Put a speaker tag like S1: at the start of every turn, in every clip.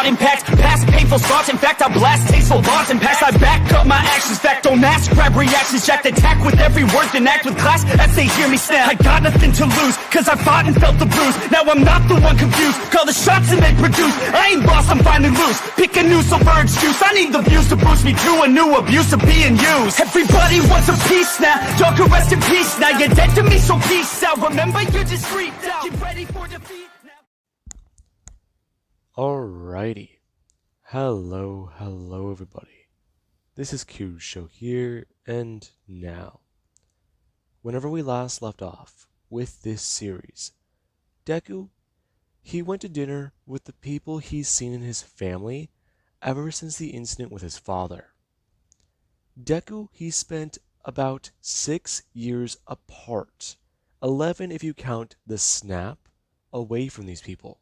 S1: not impact. Past painful thoughts, in fact I blast tasteful thoughts and past. I back up my actions, fact don't ask, grab reactions, jacked attack with every word, then act with class as they hear me snap. I got nothing to lose, cause I fought and felt the bruise. Now I'm not the one confused, call the shots and they produce. I ain't lost, I'm finally loose, pick a new silver excuse. I need the views to boost me to a new abuse of being used. Everybody wants a piece now, y'all can rest in peace now. You're dead to me, so peace out. Remember you're just freaked out, get ready for defeat now.
S2: Alrighty. Hello everybody. This is Q's show here, and now. Whenever we last left off with this series, Deku, he went to dinner with the people he's seen in his family ever since the incident with his father. Deku, he spent about 6 years apart, 11 if you count the snap, away from these people.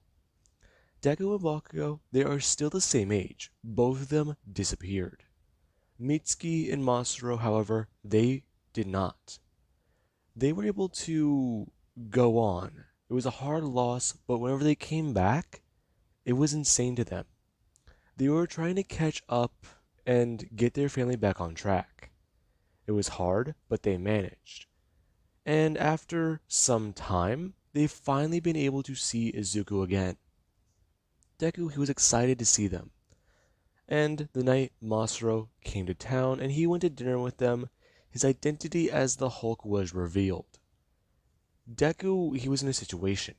S2: Deku and Bakugo, they are still the same age. Both of them disappeared. Mitsuki and Masuro, however, they did not. They were able to go on. It was a hard loss, but whenever they came back, it was insane to them. They were trying to catch up and get their family back on track. It was hard, but they managed. And after some time, they've finally been able to see Izuku again. Deku, he was excited to see them. And the night Masuro came to town and he went to dinner with them, his identity as the Hulk was revealed. Deku, he was in a situation.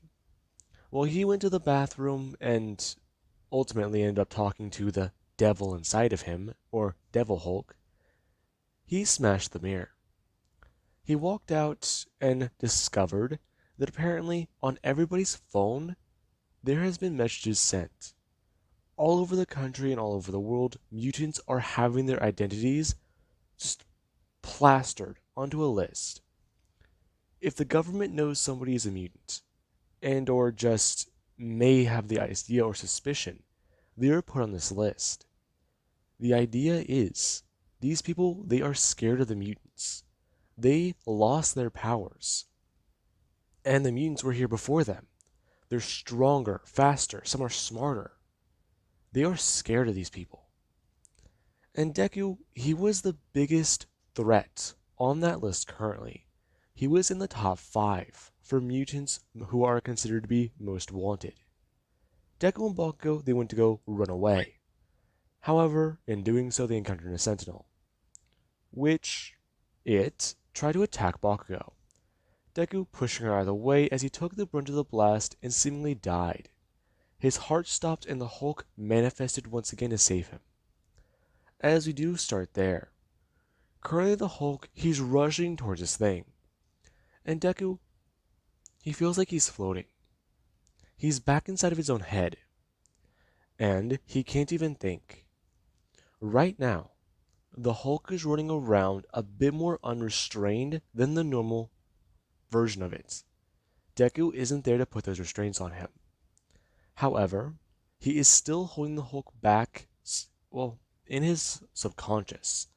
S2: Well, he went to the bathroom and ultimately ended up talking to the devil inside of him, or Devil Hulk. He smashed the mirror. He walked out and discovered that apparently on everybody's phone, there has been messages sent. All over the country and all over the world, mutants are having their identities just plastered onto a list. If the government knows somebody is a mutant, and or just may have the idea or suspicion, they are put on this list. The idea is, these people, they are scared of the mutants. They lost their powers. And the mutants were here before them. They're stronger, faster, some are smarter. They are scared of these people. And Deku, he was the biggest threat on that list currently. He was in the top 5 for mutants who are considered to be most wanted. Deku and Bakugo, they went to go run away. However, in doing so, they encountered a sentinel, which it tried to attack Bakugo. Deku pushing her out of the way as he took the brunt of the blast and seemingly died. His heart stopped and the Hulk manifested once again to save him. As we do start there, currently the Hulk, he's rushing towards this thing. And Deku, he feels like he's floating. He's back inside of his own head. And he can't even think. Right now, the Hulk is running around a bit more unrestrained than the normal version of it. Deku isn't there to put those restraints on him. However, he is still holding the Hulk back, well, in his subconscious.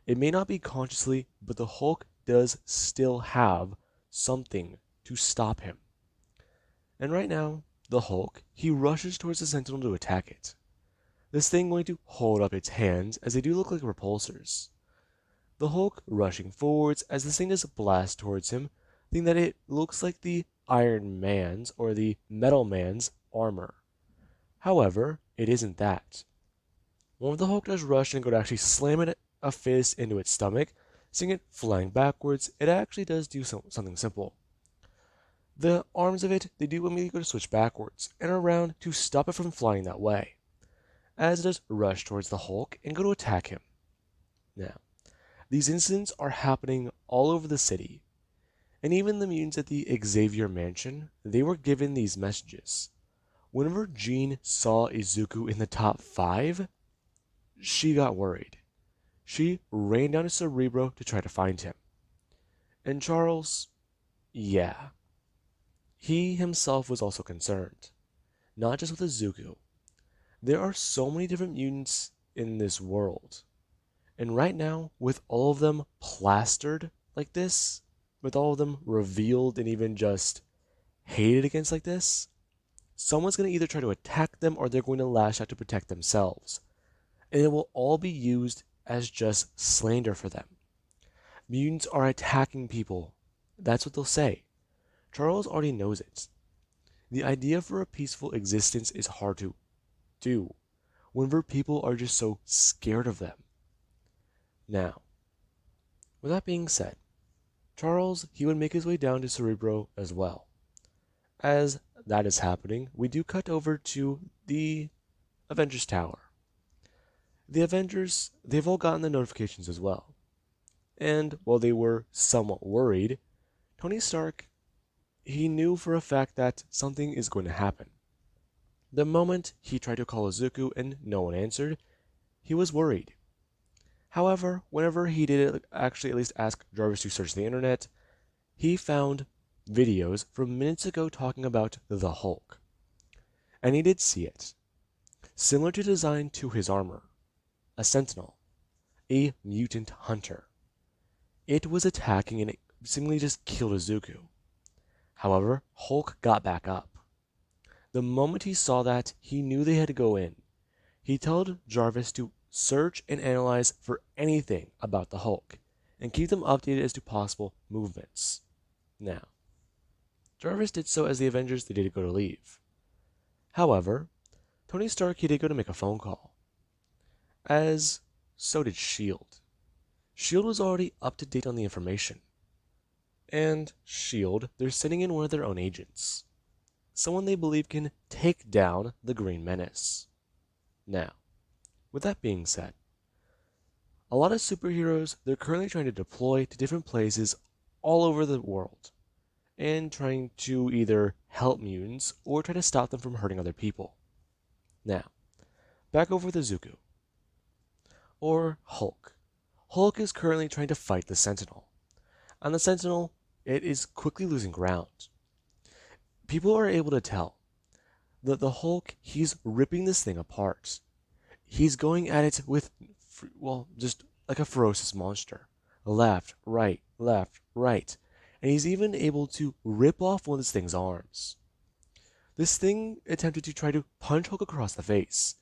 S2: It may not be consciously, but the Hulk does still have something to stop him. And right now, the Hulk, he rushes towards the Sentinel to attack it. This thing going to hold up its hands as they do look like repulsors. The Hulk rushing forwards as this thing does blast towards him, thinking that it looks like the Iron Man's or the Metal Man's armor. However, it isn't that. When the Hulk does rush and go to actually slam it a fist into its stomach, seeing it flying backwards, it actually does do something simple. The arms of it, they do immediately go to switch backwards and around to stop it from flying that way, as it does rush towards the Hulk and go to attack him. Now, these incidents are happening all over the city, and even the mutants at the Xavier Mansion, they were given these messages. Whenever Jean saw Izuku in the top 5, she got worried. She ran down to Cerebro to try to find him. And Charles, yeah, he himself was also concerned. Not just with Izuku. There are so many different mutants in this world. And right now, with all of them plastered like this, with all of them revealed and even just hated against like this, someone's going to either try to attack them or they're going to lash out to protect themselves. And it will all be used as just slander for them. Mutants are attacking people. That's what they'll say. Charles already knows it. The idea for a peaceful existence is hard to do whenever people are just so scared of them. Now, with that being said, Charles, he would make his way down to Cerebro as well. As that is happening, we do cut over to the Avengers Tower. The Avengers, they've all gotten the notifications as well. And while they were somewhat worried, Tony Stark, he knew for a fact that something is going to happen. The moment he tried to call Izuku and no one answered, he was worried. However, whenever he did actually at least ask Jarvis to search the internet, he found videos from minutes ago talking about the Hulk. And he did see it. Similar to design to his armor, a sentinel, a mutant hunter. It was attacking and it seemingly just killed Izuku. However, Hulk got back up. The moment he saw that, he knew they had to go in. He told Jarvis to search and analyze for anything about the Hulk, and keep them updated as to possible movements. Now, Jarvis did so as the Avengers they did go to leave. However, Tony Stark he did go to make a phone call. As so did S.H.I.E.L.D. S.H.I.E.L.D. was already up to date on the information. And S.H.I.E.L.D., they're sending in one of their own agents. Someone they believe can take down the Green Menace. Now, with that being said, a lot of superheroes they're currently trying to deploy to different places all over the world, and trying to either help mutants or try to stop them from hurting other people. Now, back over to Izuku. Or Hulk. Hulk is currently trying to fight the Sentinel. And the Sentinel, it is quickly losing ground. People are able to tell that the Hulk, he's ripping this thing apart. He's going at it with, well, just like a ferocious monster. Left, right, and he's even able to rip off one of this thing's arms. This thing attempted to try to punch Hulk across the face,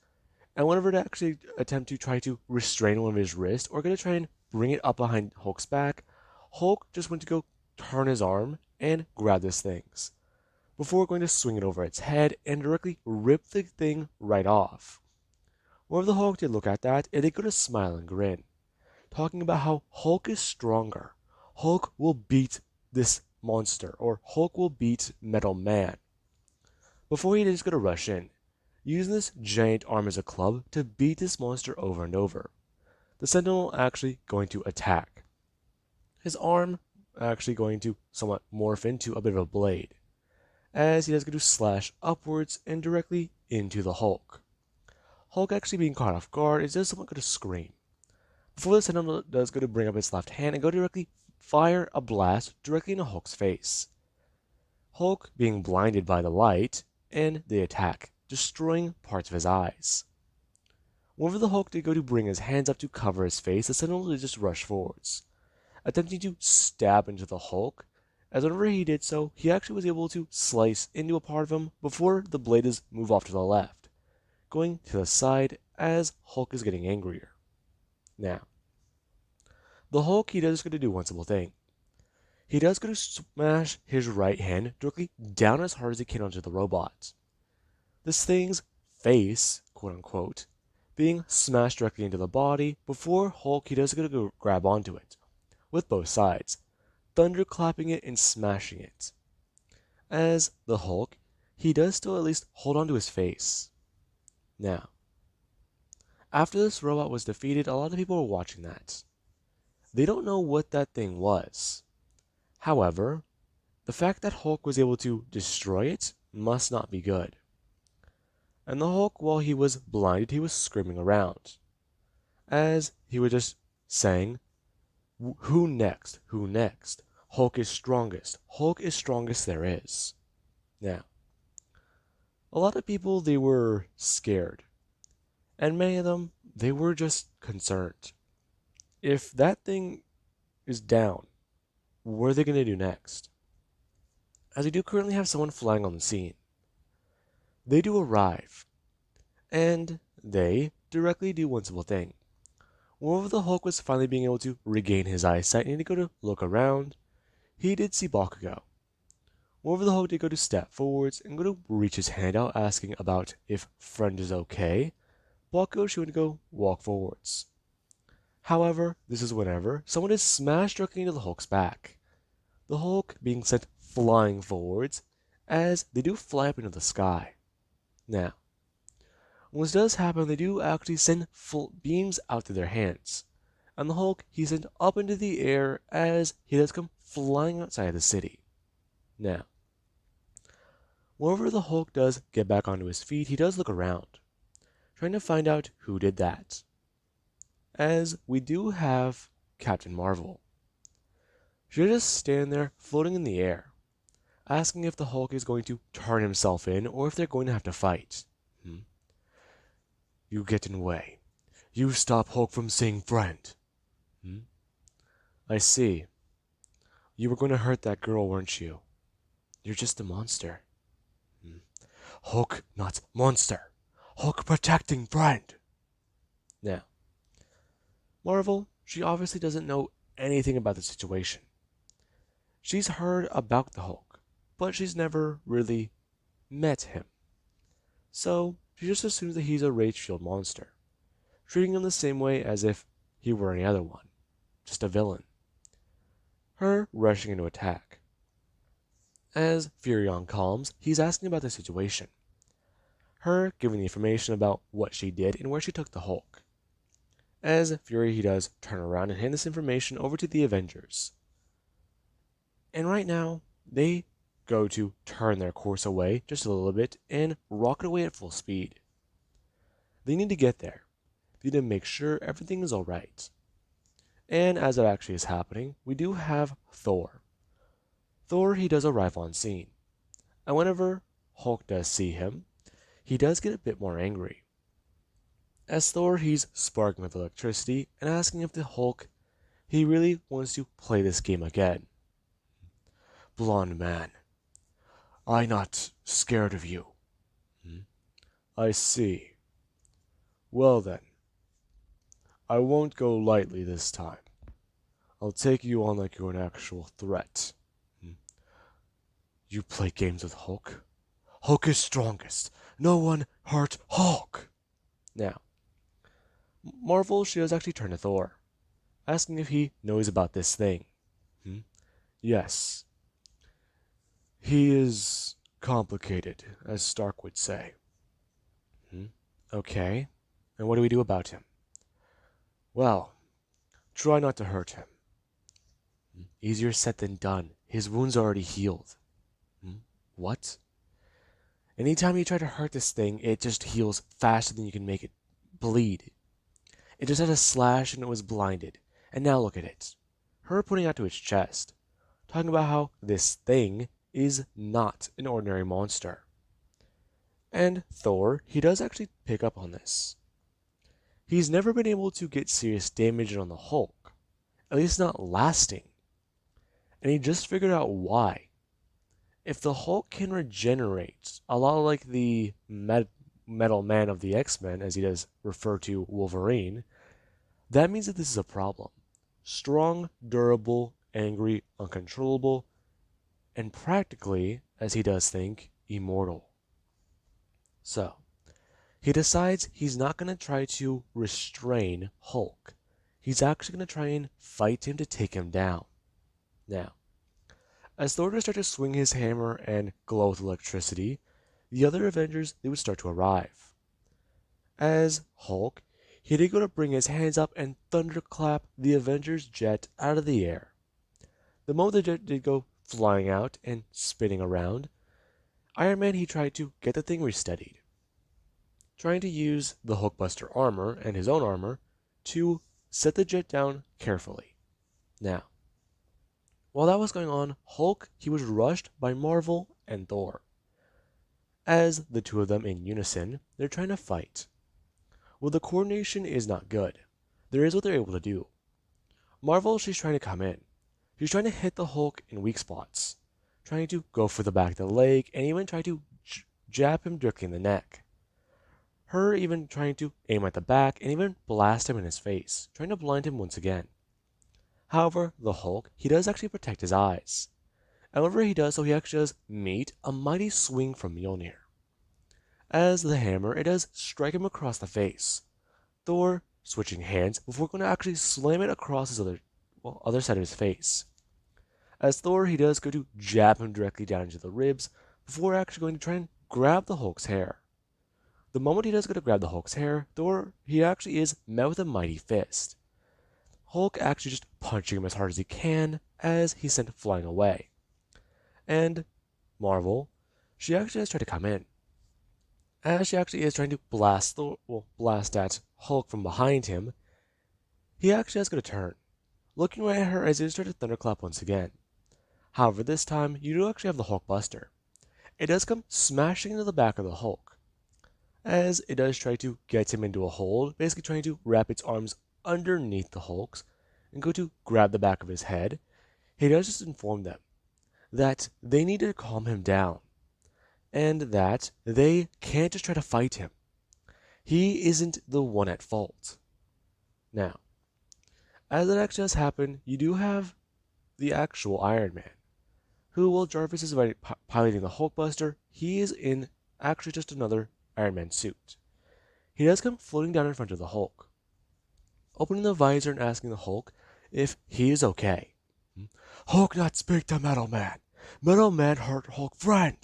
S2: and whenever it actually attempt to try to restrain one of his wrists or going to try and bring it up behind Hulk's back, Hulk just went to go turn his arm and grab this thing's, before going to swing it over its head and directly rip the thing right off. Whenever the Hulk did look at that, it did go to smile and grin, talking about how Hulk is stronger. Hulk will beat this monster, or Hulk will beat Metal Man. Before he just going to rush in, using this giant arm as a club to beat this monster over and over. The Sentinel actually going to attack. His arm actually going to somewhat morph into a bit of a blade, as he does go to slash upwards and directly into the Hulk. Hulk actually being caught off guard is just somewhat going to scream. Before the Sentinel does go to bring up its left hand and go directly fire a blast directly into Hulk's face. Hulk being blinded by the light, and they attack, destroying parts of his eyes. Whenever the Hulk did go to bring his hands up to cover his face, the Sentinel did just rush forwards, attempting to stab into the Hulk, as whenever he did so, he actually was able to slice into a part of him before the blade is move off to the left, going to the side as Hulk is getting angrier. Now, the Hulk, he does go to do one simple thing. He does go to smash his right hand directly down as hard as he can onto the robot. This thing's face, quote unquote, being smashed directly into the body before Hulk, he does go grab onto it, with both sides, thunderclapping it and smashing it. As the Hulk, he does still at least hold onto his face. Now, after this robot was defeated, a lot of people were watching that. They don't know what that thing was. However, the fact that Hulk was able to destroy it must not be good. And the Hulk, while he was blinded, he was screaming around, as he was just saying, "Who next? Who next? Hulk is strongest. Hulk is strongest there is." Now, a lot of people, they were scared. And many of them, they were just concerned. If that thing is down, what are they going to do next? As we do currently have someone flying on the scene. they do arrive, and they directly do one simple thing. Whenever the Hulk was finally being able to regain his eyesight and he go to look around, he did see Bakugo. Whenever the Hulk did go to step forwards and go to reach his hand out asking about if friend is okay, Bakugo should go walk forwards. However, this is whenever someone is smashed directly into the Hulk's back. The Hulk being sent flying forwards, as they do fly up into the sky. Now, when this does happen, they do actually send full beams out to their hands, and the Hulk he's sent up into the air as he does come flying outside of the city. Now, whenever the Hulk does get back onto his feet, he does look around, trying to find out who did that. As we do have Captain Marvel. She just stand there floating in the air, asking if the Hulk is going to turn himself in or if they're going to have to fight. You get in the way. You stop Hulk from saying friend. I see. You were going to hurt that girl, weren't you? You're just a monster. Hulk, not monster. Hulk protecting friend. Now, Marvel, she obviously doesn't know anything about the situation. She's heard about the Hulk, but she's never really met him. So, she just assumes that he's a rage shield monster, treating him the same way as if he were any other one, just a villain. Her rushing into attack. As Furion calms, he's asking about the situation. Her giving the information about what she did and where she took the Hulk. As Fury, he does turn around and hand this information over to the Avengers. And right now, they go to turn their course away just a little bit and rocket away at full speed. They need to get there. They need to make sure everything is alright. And as it actually is happening, we do have Thor. Thor, he does arrive on scene. And whenever Hulk does see him, he does get a bit more angry. As Thor, he's sparking with electricity and asking if the Hulk, he really wants to play this game again. Blonde man, I not scared of you. I see. Well then, I won't go lightly this time. I'll take you on like you're an actual threat. You play games with Hulk? Hulk is strongest. No one hurt Hulk. Now, Marvel, she does actually turn to Thor, asking if he knows about this thing. Yes. He is complicated, as Stark would say. Okay. And what do we do about him? Well, try not to hurt him. Easier said than done. His wound's already healed. What? Anytime you try to hurt this thing, it just heals faster than you can make it bleed. It just had a slash and it was blinded. And now look at it. Her pointing out to its chest, talking about how this thing is not an ordinary monster. And Thor, he does actually pick up on this. He's never been able to get serious damage on the Hulk, at least not lasting. And he just figured out why. If the Hulk can regenerate, a lot like the Metal Man of the X-Men, as he does refer to Wolverine, that means that this is a problem. Strong, durable, angry, uncontrollable, and practically, as he does think, immortal. So, he decides he's not going to try to restrain Hulk. He's actually going to try and fight him to take him down. Now, as Thor starts to swing his hammer and glow with electricity, the other Avengers, they would start to arrive. As Hulk, he did go to bring his hands up and thunderclap the Avengers jet out of the air. The moment the jet did go flying out and spinning around, Iron Man, he tried to get the thing resteadied, trying to use the Hulkbuster armor and his own armor to set the jet down carefully. Now, while that was going on, Hulk, he was rushed by Marvel and Thor. As the two of them in unison, they're trying to fight. Well, the coordination is not good. There is what they're able to do. Marvel, she's trying to come in. She's trying to hit the Hulk in weak spots, trying to go for the back of the leg, and even try to jab him directly in the neck. Her even trying to aim at the back and even blast him in his face, trying to blind him once again. However, the Hulk, he does actually protect his eyes. And whenever he does so, he actually does meet a mighty swing from Mjolnir. As the hammer, it does strike him across the face. Thor switching hands before going to actually slam it across his other side of his face. As Thor, he does go to jab him directly down into the ribs before actually going to try and grab the Hulk's hair. The moment he does go to grab the Hulk's hair, Thor, he actually is met with a mighty fist. Hulk actually just punching him as hard as he can as he's sent flying away. And Marvel, she actually has tried to come in. As she actually is trying to blast at Hulk from behind him, he actually has got to turn, looking right at her as he starts to thunderclap once again. However, this time you do actually have the Hulk Buster. It does come smashing into the back of the Hulk, as it does try to get him into a hold, basically trying to wrap its arms underneath the Hulk's and go to grab the back of his head. He does just inform them that they need to calm him down and that they can't just try to fight him. He isn't the one at fault. Now, as it actually does happen, you do have the actual Iron Man, who, while Jarvis is piloting the Hulkbuster, he is in actually just another Iron Man suit. He does come floating down in front of the Hulk, opening the visor and asking the Hulk if he is okay. Hulk not speak to Metal Man. Metal Man hurt Hulk friend.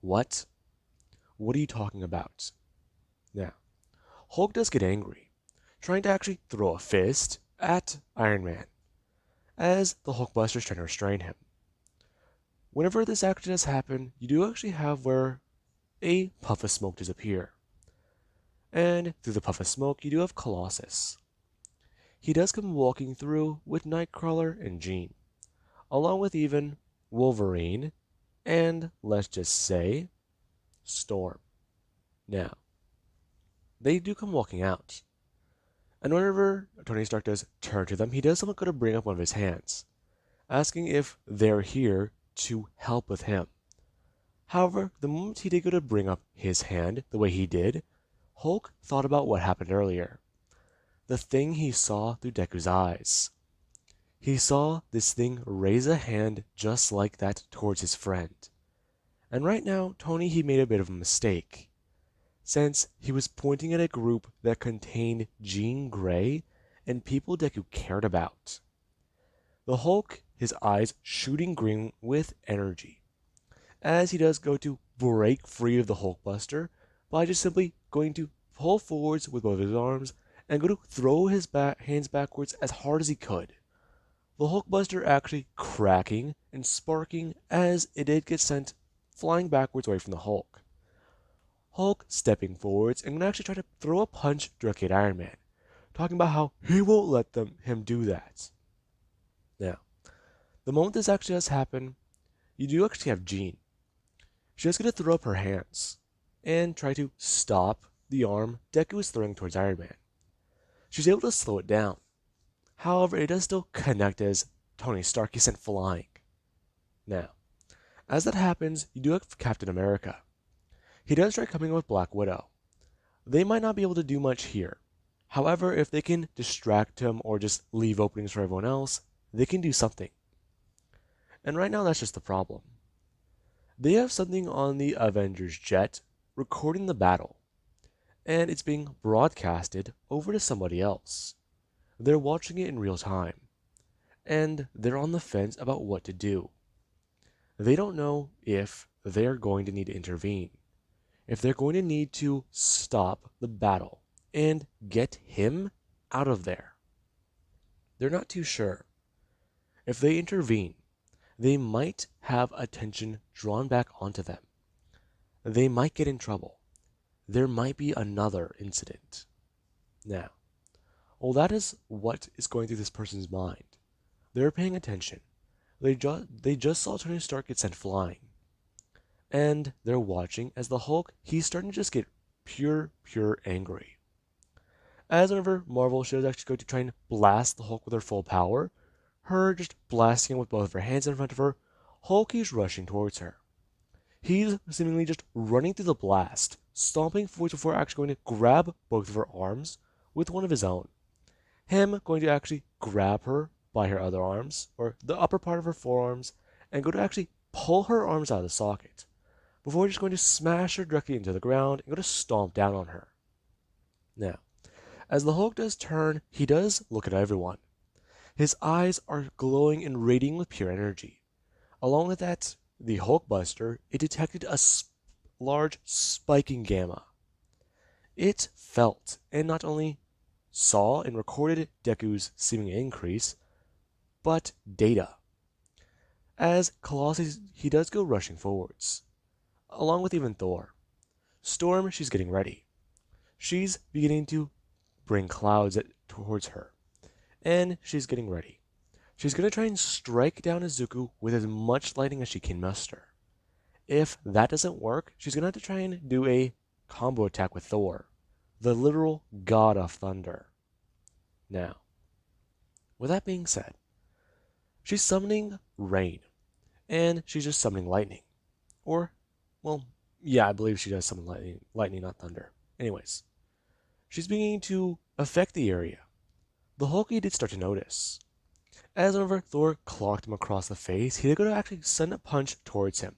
S2: What? What are you talking about? Now, Hulk does get angry, trying to actually throw a fist at Iron Man, as the Hulkbuster is trying to restrain him. Whenever this action does happen, you do actually have where a puff of smoke does appear. And through the puff of smoke, you do have Colossus. He does come walking through with Nightcrawler and Jean, along with even Wolverine, and let's just say, Storm. Now, they do come walking out. And whenever Tony Stark does turn to them, he does somewhat go to bring up one of his hands, asking if they're here to help with him. However, the moment he did go to bring up his hand the way he did, Hulk thought about what happened earlier. The thing he saw through Deku's eyes. He saw this thing raise a hand just like that towards his friend. And right now, Tony, he made a bit of a mistake, since he was pointing at a group that contained Jean Grey and people Deku cared about. The Hulk, his eyes shooting green with energy, as he does go to break free of the Hulkbuster by just simply going to pull forwards with both his arms and go to throw his hands backwards as hard as he could. The Hulkbuster actually cracking and sparking as it did get sent flying backwards away from the Hulk. Hulk stepping forwards and gonna actually try to throw a punch directly at Iron Man, talking about how he won't let him do that. Now, the moment this actually does happen, you do actually have Jean. She's gonna throw up her hands and try to stop the arm Deku is throwing towards Iron Man. She's able to slow it down. However, it does still connect as Tony Stark is sent flying. Now, as that happens, you do have Captain America. He does try coming with Black Widow. They might not be able to do much here. However, if they can distract him or just leave openings for everyone else, they can do something. And right now, that's just the problem. They have something on the Avengers jet recording the battle, and it's being broadcasted over to somebody else. They're watching it in real time, and they're on the fence about what to do. They don't know if they're going to need to intervene, if they're going to need to stop the battle and get him out of there. They're not too sure. If they intervene, they might have attention drawn back onto them. They might get in trouble. There might be another incident. Now, well, that is what is going through this person's mind. They're paying attention. They just saw Tony Stark get sent flying. And they're watching as the Hulk, he's starting to just get pure angry. As whenever Marvel shows actually go to try and blast the Hulk with her full power, her just blasting him with both of her hands in front of her, Hulk is rushing towards her. He's seemingly just running through the blast, stomping forwards before actually going to grab both of her arms with one of his own. Him going to actually grab her by her other arms, or the upper part of her forearms, and go to actually pull her arms out of the socket, before just going to smash her directly into the ground and go to stomp down on her. Now, as the Hulk does turn, he does look at everyone. His eyes are glowing and radiating with pure energy. Along with that, the Hulkbuster, it detected a large spiking gamma. It felt, and not only saw and recorded Deku's seeming increase, but data. As Colossus, he does go rushing forwards, along with even Thor. Storm, she's getting ready. She's beginning to bring clouds towards her, and she's getting ready. She's going to try and strike down Izuku with as much lightning as she can muster. If that doesn't work, she's going to have to try and do a combo attack with Thor, the literal god of thunder. Now, with that being said, she's summoning rain, and she's just summoning lightning. Or, well, yeah, I believe she does summon lightning, not thunder. Anyways, she's beginning to affect the area. The Hulky did start to notice. As whenever Thor clocked him across the face, he did go to actually send a punch towards him.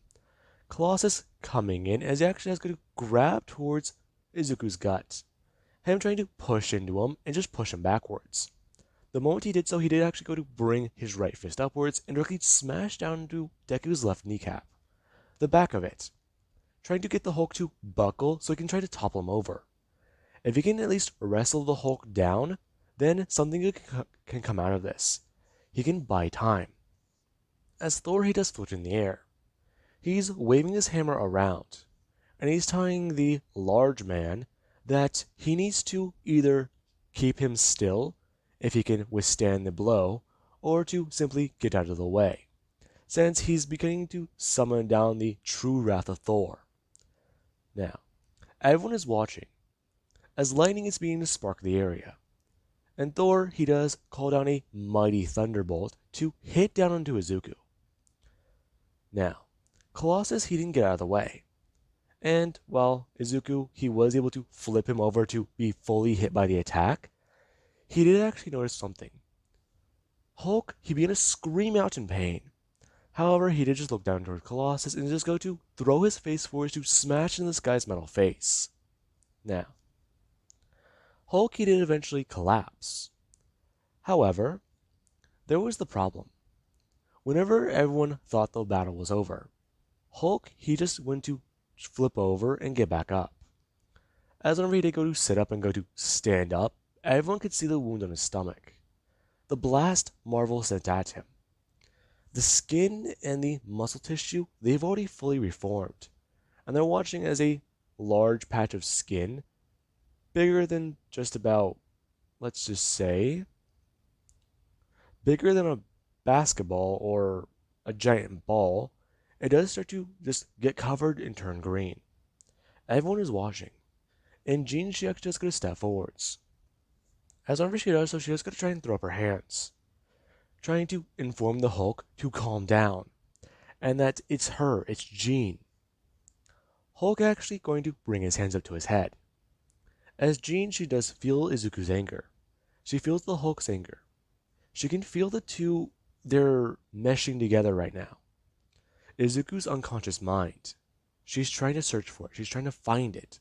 S2: Colossus coming in as he actually has to grab towards Izuku's gut. Him trying to push into him and just push him backwards. The moment he did so, he did actually go to bring his right fist upwards and directly smash down into Deku's left kneecap, the back of it, trying to get the Hulk to buckle so he can try to topple him over. If he can at least wrestle the Hulk down, then something good can come out of this. He can buy time. As Thor, he does float in the air. He's waving his hammer around, and he's telling the large man that he needs to either keep him still if he can withstand the blow, or to simply get out of the way, since he's beginning to summon down the true wrath of Thor. Now, everyone is watching, as lightning is beginning to spark the area, and Thor, he does call down a mighty thunderbolt to hit down onto Izuku. Now, Colossus, he didn't get out of the way. And while Izuku, he was able to flip him over to be fully hit by the attack, he did actually notice something. Hulk, he began to scream out in pain. However, he did just look down toward Colossus and just go to throw his face forward to smash in this guy's metal face. Now, Hulk, he did eventually collapse. However, there was the problem. Whenever everyone thought the battle was over, Hulk, he just went to flip over and get back up. As whenever he did go to sit up and go to stand up, everyone could see the wound on his stomach. The blast Marvel sent at him. The skin and the muscle tissue, they've already fully reformed, and they're watching as a large patch of skin, bigger than just about, let's just say, bigger than a basketball or a giant ball, it does start to just get covered and turn green. Everyone is watching, and Jean, she actually just going to step forwards. As whenever she does so, she just going to try and throw up her hands, trying to inform the Hulk to calm down, and that it's her, it's Jean. Hulk actually going to bring his hands up to his head. As Jean, she does feel Izuku's anger. She feels the Hulk's anger. She can feel the two, they're meshing together right now. Izuku's unconscious mind. She's trying to search for it. She's trying to find it.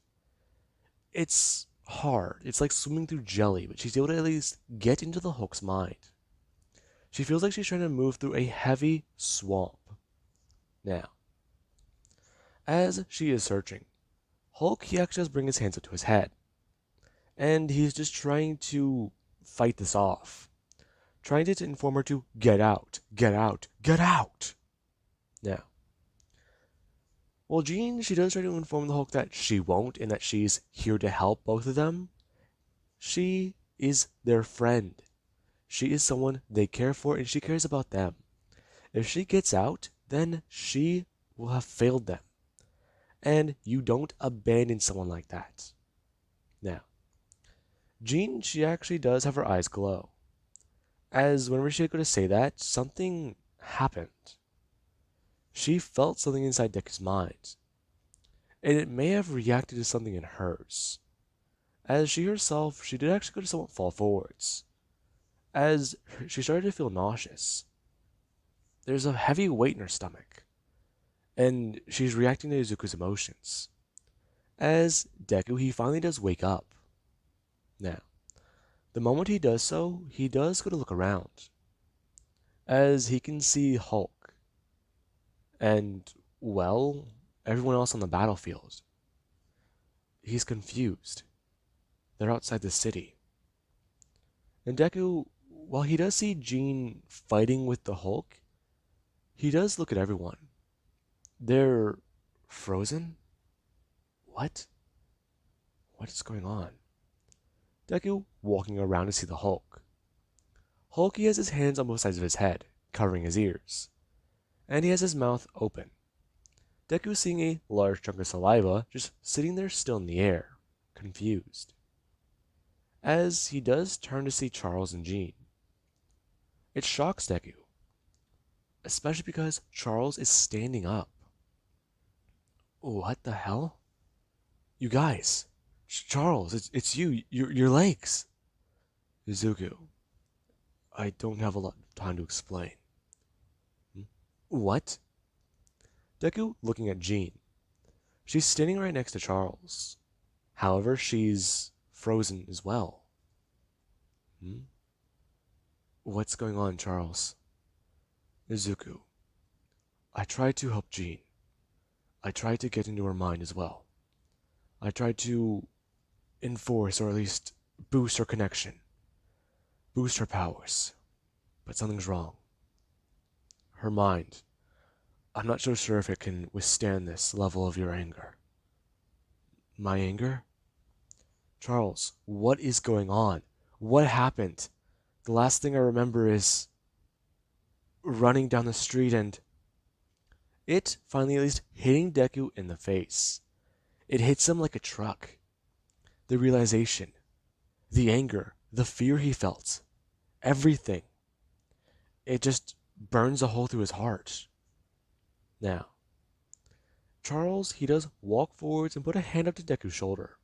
S2: It's hard. It's like swimming through jelly, but she's able to at least get into the Hulk's mind. She feels like she's trying to move through a heavy swamp. Now, as she is searching, Hulk, he actually does bring his hands up to his head. And he's just trying to fight this off. Trying to inform her to get out, get out, get out. Now, well, Jean, she does try to inform the Hulk that she won't and that she's here to help both of them. She is their friend. She is someone they care for and she cares about them. If she gets out, then she will have failed them. And you don't abandon someone like that. Now, Jean, she actually does have her eyes glow. As whenever she was going to say that, something happened. she felt something inside Deku's mind, and it may have reacted to something in hers. As she herself, she did actually go to somewhat fall forwards, as she started to feel nauseous. There's a heavy weight in her stomach, and she's reacting to Izuku's emotions. As Deku, he finally does wake up. Now, the moment he does so, he does go to look around, as he can see Hulk, and, well, everyone else on the battlefield. He's confused. They're outside the city. And Deku, while he does see Jean fighting with the Hulk, he does look at everyone. They're frozen? What? What is going on? Deku walking around to see the Hulk. Hulk, he has his hands on both sides of his head, covering his ears, and he has his mouth open. Deku seeing a large chunk of saliva just sitting there still in the air, confused. As he does turn to see Charles and Jean. It shocks Deku, especially because Charles is standing up. What the hell? You guys, Charles, it's you, your legs. Izuku, I don't have a lot of time to explain. What? Deku looking at Jean. She's standing right next to Charles. However, she's frozen as well. What's going on, Charles? Izuku, I tried to help Jean. I tried to get into her mind as well. I tried to enforce, or at least boost her connection, boost her powers, but something's wrong. Her mind, I'm not so sure if it can withstand this level of your anger. My anger? Charles, what is going on? What happened? The last thing I remember is running down the street and it finally at least hitting Deku in the face. It hits him like a truck. The realization, the anger, the fear he felt, everything. It just burns a hole through his heart. Now, Charles, he does walk forwards and put a hand up to Deku's shoulder,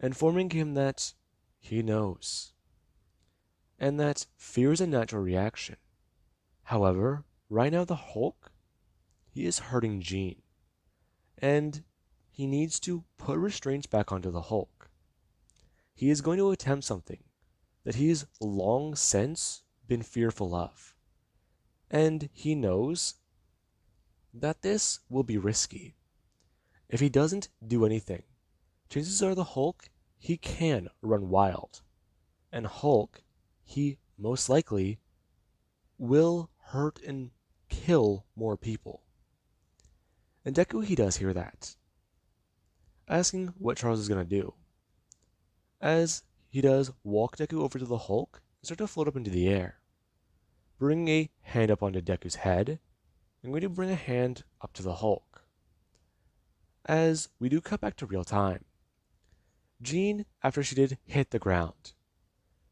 S2: informing him that he knows, and that fear is a natural reaction. However, right now the Hulk, he is hurting Jean, and he needs to put restraints back onto the Hulk. He is going to attempt something that he's long since been fearful of, and he knows that this will be risky. If he doesn't do anything, chances are the Hulk, he can run wild, and Hulk, he most likely will hurt and kill more people. And Deku, he does hear that, asking what Charles is going to do, as he does walk Deku over to the Hulk and start to float up into the air, bringing a hand up onto Deku's head. I'm going to bring a hand up to the Hulk. As we do cut back to real time, Jean, after she did hit the ground,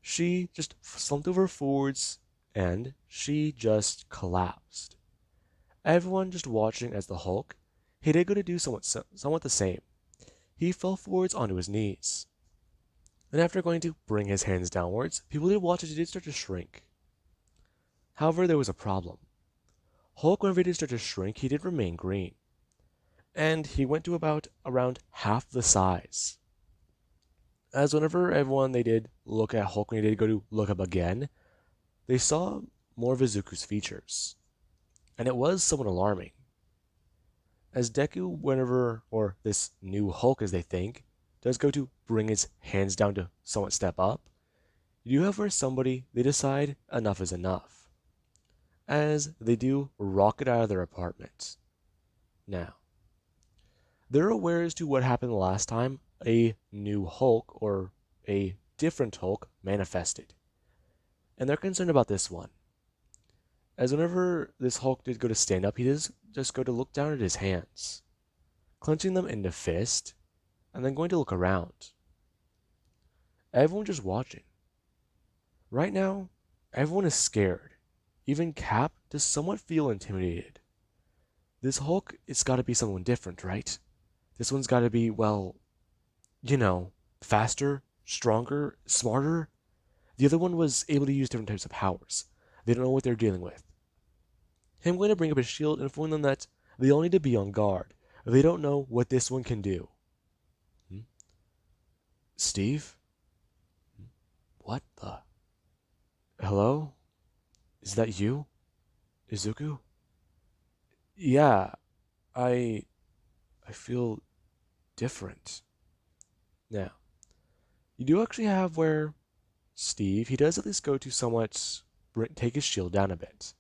S2: she just slumped over forwards and she just collapsed. Everyone just watching as the Hulk, he did go to do somewhat the same. He fell forwards onto his knees. And after going to bring his hands downwards, people did watch as he did start to shrink. However, there was a problem. Hulk, whenever he did start to shrink, he did remain green. And he went to about around half the size. As whenever everyone they did look at Hulk when he did go to look up again, they saw more of Izuku's features. And it was somewhat alarming. As Deku, whenever, or this new Hulk as they think, does go to bring his hands down to somewhat step up, you do have where somebody, they decide enough is enough, as they do rocket out of their apartment. Now, they're aware as to what happened the last time a new Hulk, or a different Hulk, manifested. And they're concerned about this one. As whenever this Hulk did go to stand up, he does just go to look down at his hands, clenching them into fist, and then going to look around. Everyone just watching. Right now, everyone is scared. Even Cap does somewhat feel intimidated. This Hulk, it's gotta be someone different, right? This one's gotta be, well, you know, faster, stronger, smarter. The other one was able to use different types of powers. They don't know what they're dealing with. Him going to bring up his shield, informing them that they all need to be on guard. They don't know what this one can do. Hmm? Steve? What the? Hello? Is that you? Izuku? Yeah, I I feel different. Now, you do actually have where Steve, he does at least go to somewhat take his shield down a bit.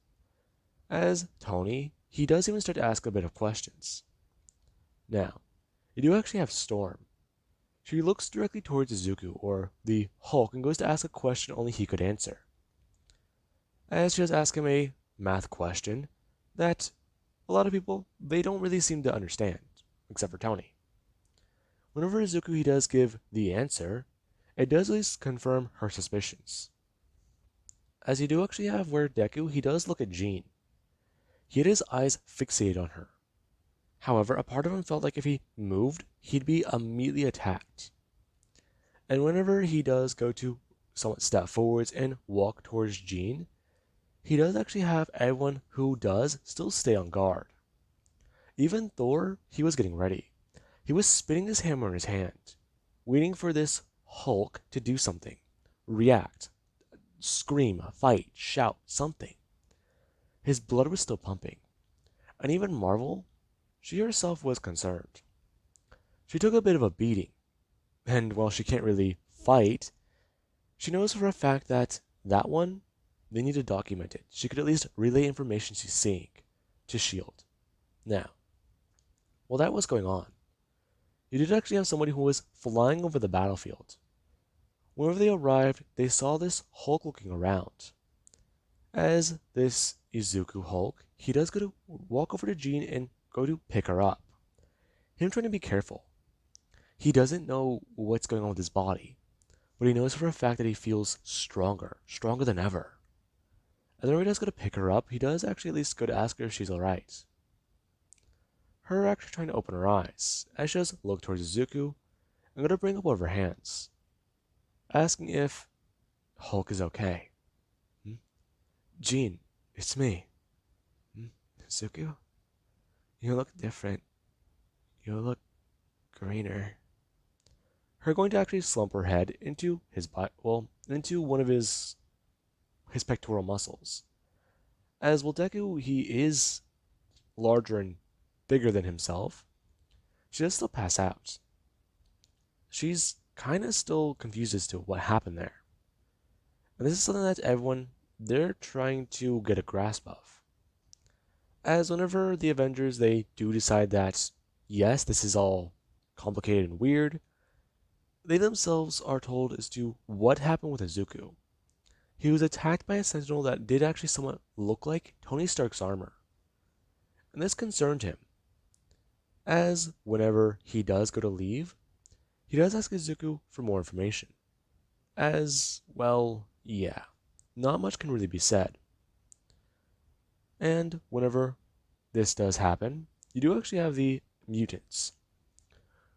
S2: As Tony, he does even start to ask a bit of questions. Now, you do actually have Storm. She looks directly towards Izuku, or the Hulk, and goes to ask a question only he could answer. As she does ask him a math question that a lot of people, they don't really seem to understand, except for Tony. Whenever Izuku he does give the answer, it does at least confirm her suspicions. As you do actually have where Deku, he does look at Jean. He had his eyes fixated on her. However, a part of him felt like if he moved, he'd be immediately attacked. And whenever he does go to somewhat step forwards and walk towards Jean, he does actually have everyone who does still stay on guard. Even Thor, he was getting ready. He was spinning his hammer in his hand, waiting for this Hulk to do something, react, scream, fight, shout, something. His blood was still pumping. And even Marvel, she herself was concerned. She took a bit of a beating, and while she can't really fight, she knows for a fact that that one, they need to document it. She could at least relay information she's seeing to S.H.I.E.L.D. Now, while that was going on, you did actually have somebody who was flying over the battlefield. Whenever they arrived, they saw this Hulk looking around. As this Izuku Hulk, he does go to walk over to Jean and go to pick her up. Him trying to be careful. He doesn't know what's going on with his body, but he knows for a fact that he feels stronger, stronger than ever. And then when he does go to pick her up, he does actually at least go to ask her if she's alright. Her actually trying to open her eyes, as she does look towards Izuku and go to bring up one of her hands, asking if Hulk is okay. Jean, it's me. Izuku? You look different. You look greener. Her going to actually slump her head into into one of his pectoral muscles. As well, Deku, he is larger and bigger than himself. She does still pass out. She's kind of still confused as to what happened there. And this is something that everyone, they're trying to get a grasp of. As whenever the Avengers, they do decide that, yes, this is all complicated and weird, they themselves are told as to what happened with Izuku. He was attacked by a sentinel that did actually somewhat look like Tony Stark's armor. And this concerned him, as whenever he does go to leave, he does ask Izuku for more information. As, well, yeah, not much can really be said. And whenever this does happen, you do actually have the mutants.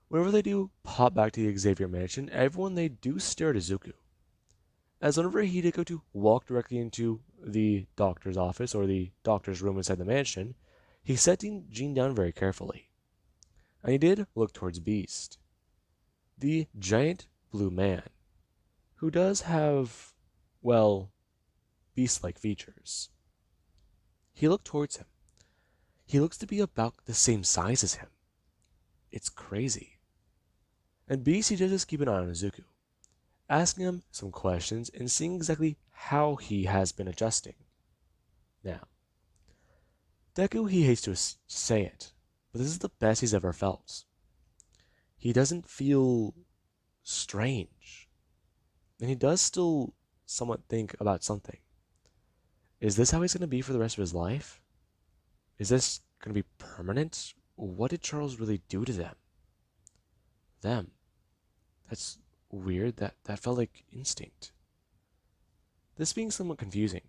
S2: Whenever they do pop back to the Xavier mansion, everyone they do stare at Izuku. As whenever he did go to walk directly into the doctor's office or the doctor's room inside the mansion, he set Jean down very carefully. And he did look towards Beast, the giant blue man, who does have, well, beast-like features. He looked towards him. He looks to be about the same size as him. It's crazy. And Beast, he does just keep an eye on Izuku, asking him some questions and seeing exactly how he has been adjusting. Now, Deku, he hates to say it, but this is the best he's ever felt. He doesn't feel strange, and he does still somewhat think about something. Is this how he's going to be for the rest of his life? Is this going to be permanent? What did Charles really do to them? Them. That's weird. That felt like instinct. This being somewhat confusing.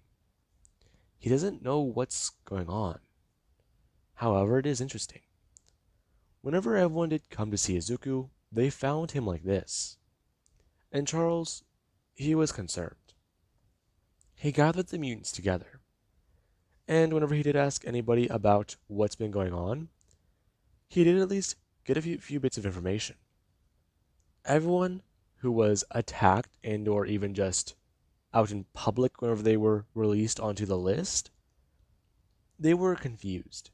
S2: He doesn't know what's going on. However, it is interesting. Whenever everyone did come to see Izuku, they found him like this. And Charles, he was concerned. He gathered the mutants together, and whenever he did ask anybody about what's been going on, he did at least get a few bits of information. Everyone who was attacked and or even just out in public whenever they were released onto the list, they were confused.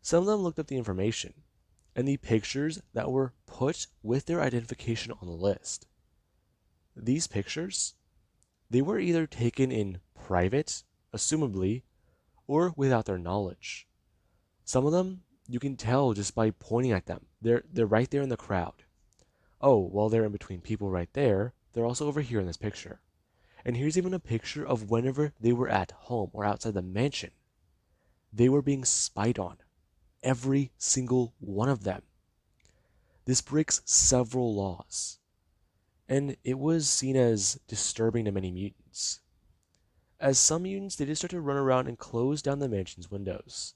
S2: Some of them looked up the information and the pictures that were put with their identification on the list. These pictures, they were either taken in private, assumably, or without their knowledge. Some of them, you can tell just by pointing at them. They're right there in the crowd. Oh, well, they're in between people right there. They're also over here in this picture. And here's even a picture of whenever they were at home or outside the mansion. They were being spied on. Every single one of them. This breaks several laws. And it was seen as disturbing to many mutants. As some mutants, they just start to run around and close down the mansion's windows.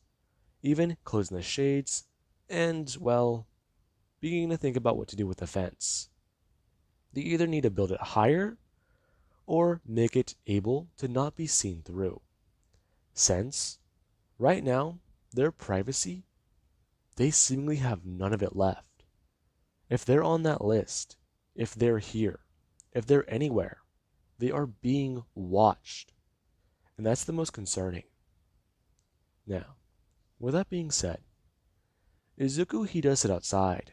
S2: Even closing the shades, and, well, beginning to think about what to do with the fence. They either need to build it higher, or make it able to not be seen through. Since, right now, their privacy, they seemingly have none of it left. If they're on that list, if they're here, if they're anywhere, they are being watched. And that's the most concerning. Now, with that being said, Izuku, he does sit outside,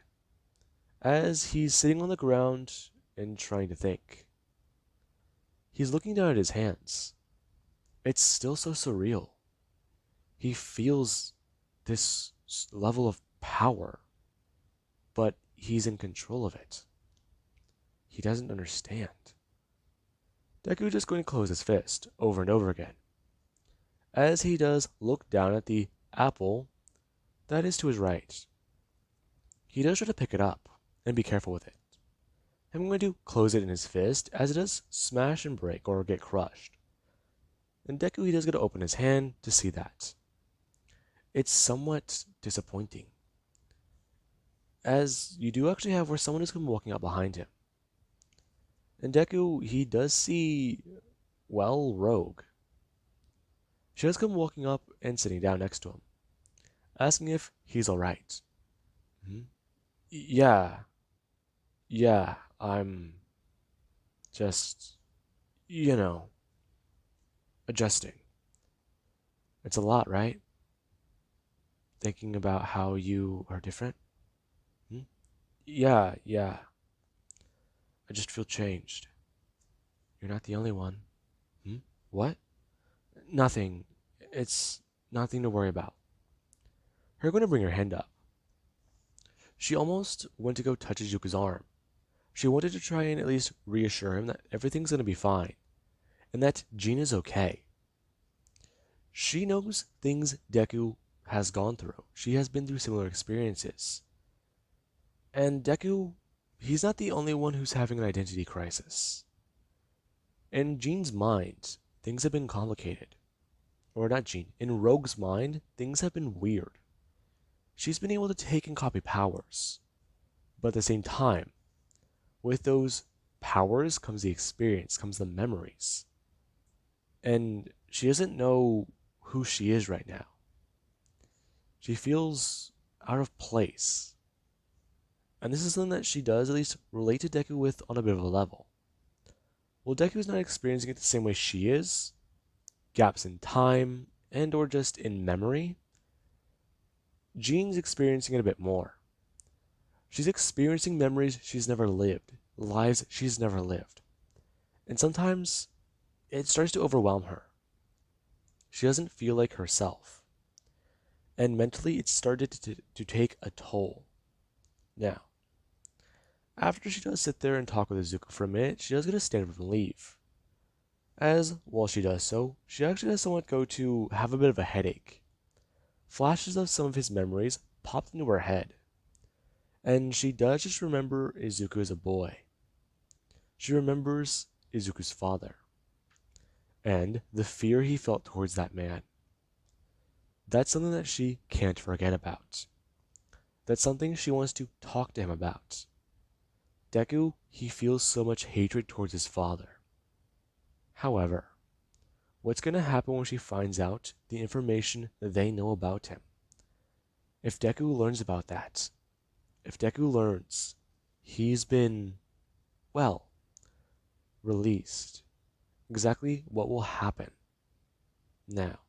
S2: as he's sitting on the ground and trying to think. He's looking down at his hands. It's still so surreal. He feels this level of power, but he's in control of it. He doesn't understand. Deku just going to close his fist over and over again, as he does look down at the apple that is to his right. He does try to pick it up and be careful with it. I'm going to close it in his fist as it does smash and break or get crushed. And Deku, he does get to open his hand to see that. It's somewhat disappointing, as you do actually have where someone is walking up behind him. And Deku, he does see, well, Rogue. She does come walking up and sitting down next to him, asking if he's alright. Yeah, I'm just, adjusting. It's a lot, right? Thinking about how you are different? Yeah. I just feel changed. You're not the only one. What? Nothing. It's nothing to worry about. Her going to bring her hand up. She almost went to go touch Izuku's arm. She wanted to try and at least reassure him that everything's going to be fine, and that Jean is okay. She knows things Deku has gone through. She has been through similar experiences. And Deku, he's not the only one who's having an identity crisis. In Jean's mind, things have been complicated. Or not Jean, in Rogue's mind, things have been weird. She's been able to take and copy powers. But at the same time, with those powers comes the experience, comes the memories. And she doesn't know who she is right now. She feels out of place. And this is something that she does at least relate to Deku with on a bit of a level. While Deku's not experiencing it the same way she is, gaps in time and or just in memory, Jean's experiencing it a bit more. She's experiencing memories she's never lived, lives she's never lived. And sometimes it starts to overwhelm her. She doesn't feel like herself. And mentally it started to take a toll. Now, after she does sit there and talk with Izuku for a minute, she does get to stand up and leave. As, while she does so, she actually does somewhat go to have a bit of a headache. Flashes of some of his memories popped into her head. And she does just remember Izuku as a boy. She remembers Izuku's father. And the fear he felt towards that man. That's something that she can't forget about. That's something she wants to talk to him about. Deku, he feels so much hatred towards his father. However, what's going to happen when she finds out the information that they know about him? If Deku learns about that, if Deku learns he's been, well, released, exactly what will happen? Now,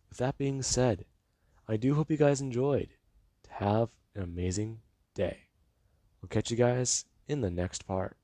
S2: with that being said, I do hope you guys enjoyed. Have an amazing day. We'll catch you guys in the next part.